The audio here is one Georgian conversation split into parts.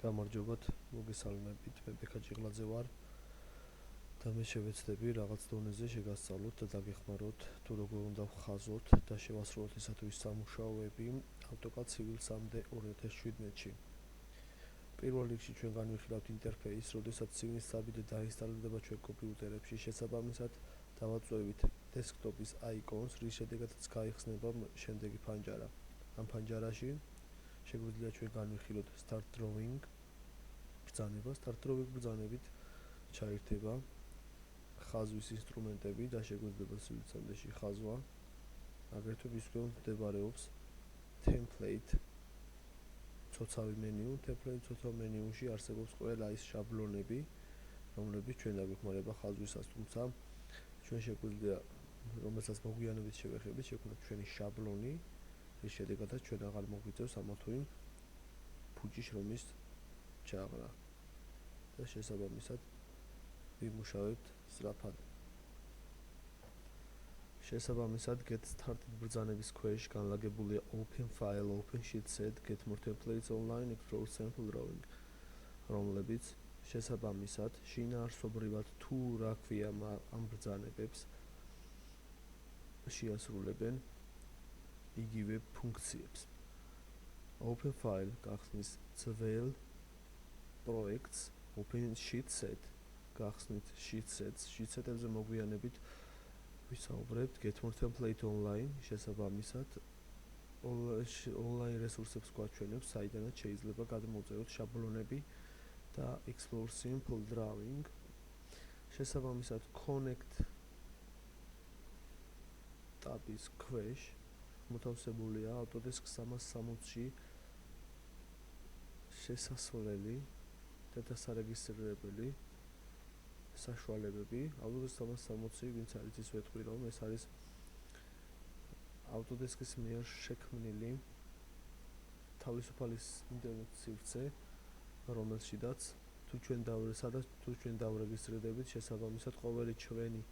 გამარჯობათ, მოგესალმებით, მე ბექა ჭიღლაძე ვარ და მე შევეცდები რაღაც დონეზე შეგასწავლოთ და დაგეხმაროთ თუ როგორ უნდა ვხაზოთ და შევასრულოთ ისა თუ ის სამუშაოები AutoCAD Civil 3D 2017-ში. პირველ რიგში ჩვენ განვიხილავთ ინტერფეისს, როდესაც Civil 3D დაინსტალირდება ჩვენ კომპიუტერებში, შესაბამისად დავაწვევით დესკტოპის აიკონს, რის შედეგადაც გაიხსნება შემდეგი ფანჯარა. ამ ფანჯარაში შეგვიძლია ჩვენ განვიხილოთ Start Drawing ბრძანება, Start Drawing ბრძანებით ჩაირთება ხაზვის ინსტრუმენტები და შეგვიძლია Civil 3D-ში ხაზვა. აგრეთვე მის ქვემოთ მდებარეობს Template ცოცავი მენიუ, Template ცოცავ მენიუში არსებობს ყველა ის შაბლონები, რომლებიც ჩვენ დაგვეხმარება ხაზვისას, თუმცა ჩვენ შეგვიძლია რომელსაც მოგვიანებით შევეხებით, შევქმნათ ჩვენი შაბლონი, რის შედეგადაც ჩვენ აღარ მოგვიწევს ამა თუ იმ ფუჭის რომის ჩაღრა და შესაბამისად ვიმუშავებთ სწრაფად. შესაბამისად Get Started ბრძანების ქვეშ განლაგებულია Open File, Open Sheet Set, Get More Templates Online, Explore Sample Drawing, რომლებიც შესაბამისად შინაარსობრივად თუ რა ქვია ამ ბრძანებებს შეასრულებენ იგივე ფუნქციებს. Open File გახსნის ძველ პროექტს, Open Sheet Set გახსნით Sheet Sets, Sheet Set-ებზე მოგვიანებით ვისაუბრებთ. Get More Template Online შესაბამისად online რესურსებს გვაჩვენებს, საიდანაც შეიძლება გადმოვწეროთ შაბლონები და Explore Simple Drawing. შესაბამისად Connect ტაბის ქვეშ მოთავსებულია Autodesk 360-ში შესასვლელი და დასარეგისტრირებელი საშუალებები. Autodesk 360, ვინც არის ის ვეთქვი, რომ ეს არის Autodesk-ის მიერ შექმნილი თავისუფალი ინტერნეტ სივრცე, რომელშიდაც თუ ჩვენ დავრეგისტრირდებით, შესაბამისად ყოველი ჩვენი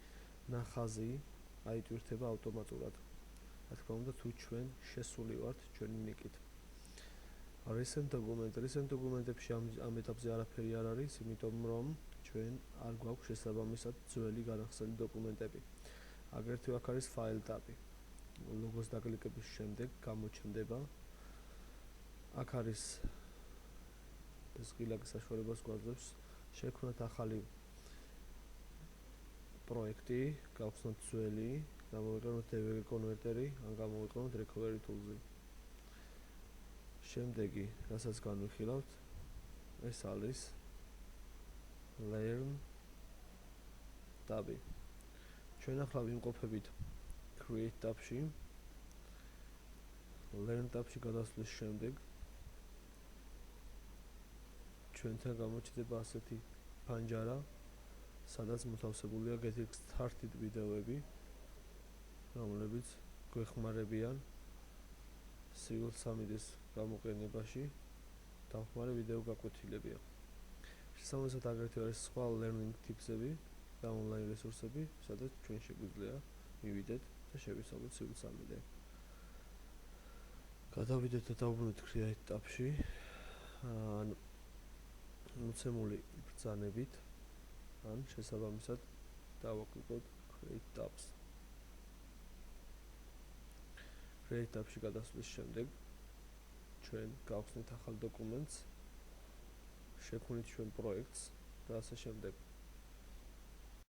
ნახაზი აიტვირთება ავტომატურად. რა თქმა უნდა, თუ ჩვენ შესული ვართ ჩვენი ნიკით. Recent დოკუმენტებში ამ ეტაპზე არაფერი არ არის, იმიტომ რომ ჩვენ არ გვაქვს შესაბამისად ძველი განახსნილი დოკუმენტები. აგრეთვე აქ არის File ტაბი. ლოგოს დაკლიკების შემდეგ გამოჩნდება. აქ არის ეს ღილაკი საშუალებას გვაძლევს შექმნათ ახალი პროექტი, გავხსნათ ძველი, გამოვიყენოთ DVG კონვერტერი, ან გამოვიყენოთ Recovery Tools-ი. შემდეგი, რასაც განვიხილავთ, ეს არის Learn ტაბი. ჩვენ ახლა ვიმყოფებით Create ტაბში. Learn ტაბში გადასვლის შემდეგ ჩვენთან გამოჩნდება ასეთი ფანჯარა, სადაც მოთავსებულია Get Started ვიდეოები, რომლებიც გვეხმარებიან Civil 3D-ს გამოყენებაში. დამხმარე ვიდეო გაკვეთილებია. შესაბამისად აგრეთვე არის სხვა learning tips-ები და online რესურსები, სადაც ჩვენ შეგვიძლია მივიდეთ და შევისწავლოთ Civil 3D. გადავიდეთ და დავუბრუნდეთ Create ტაბში. მოცემული ბრძანებით ან შესაბამისად დავაკლიკოთ Create tabs. Create tabში გადასვლის შემდეგ ჩვენ გავხსნით ახალ დოკუმენტს, შექმნით ჩვენ პროექტს და ასე შემდეგ.